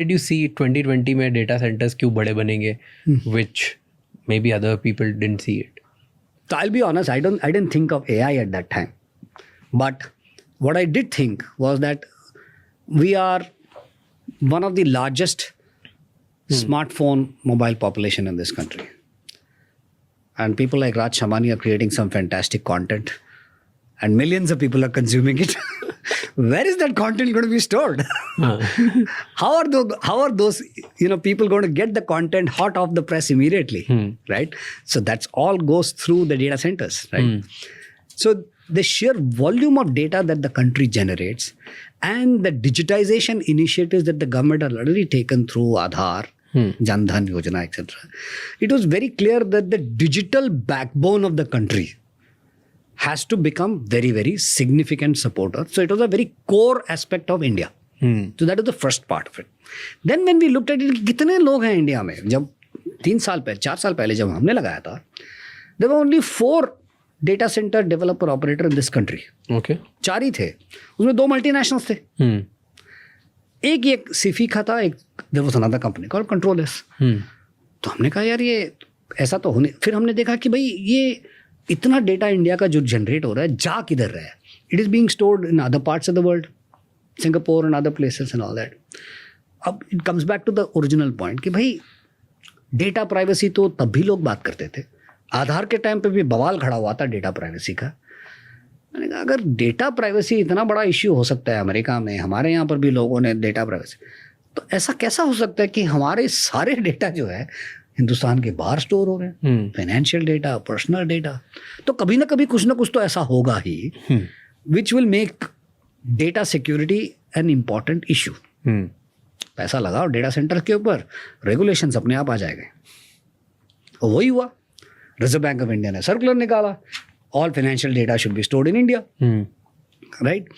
Did you see 2020 में data centers क्यों बड़े बनेंगे, which maybe other people didn't see it? So I'll be honest, I didn't think of AI at that time. But what I did think was that we are one of the largest smartphone mobile population in this country. And people like Raj Shamani are creating some fantastic content. And millions of people are consuming it. Where is that content going to be stored? How are those people going to get the content hot off the press immediately, right? So that's all goes through the data centers, right? So the sheer volume of data that the country generates and the digitization initiatives that the government has already taken through Aadhaar, Jan Dhan Yojana, etc. It was very clear that the digital backbone of the country has to become very, very significant supporter. So it was a very core aspect of India. So that is the first part of it. Then when we looked at it, कितने लोग हैं India में? जब 4 साल पहले जब हमने लगाया था, there were only 4 data center developer operator in this country. Okay. 4 ही थे. उसमें 2 multinationals थे. एक सिफिका था, एक there was another company called Controless. तो हमने कहा यार ये ऐसा तो होने. फिर हमने देखा कि भाई ये इतना डेटा इंडिया का जो जनरेट हो रहा है जा किधर रहा है. It is being stored in other parts of the world, Singapore and other places and all that. अब it comes back to the original point कि भाई डेटा प्राइवेसी तो तब भी लोग बात करते थे. आधार के टाइम पे भी बवाल खड़ा हुआ था डेटा प्राइवेसी का. मैंने कहा अगर डेटा प्राइवेसी इतना बड़ा इश्यू हो सकता है अमेरिका में, हमारे यहाँ पर भी लोगों ने डेटा प्राइवेसी, तो ऐसा कैसा हो सकता है कि हमारे सारे डेटा जो है हिंदुस्तान के बाहर स्टोर हो रहे हैं, फाइनेंशियल डेटा, पर्सनल डेटा. तो कभी ना कभी कुछ ना कुछ तो ऐसा होगा ही which will make data security an important issue. पैसा लगाओ डेटा सेंटर के ऊपर, रेगुलेशंस अपने आप आ जाएंगे. वही हुआ. रिजर्व बैंक ऑफ इंडिया ने सर्कुलर निकाला, all financial data should be stored in India, right.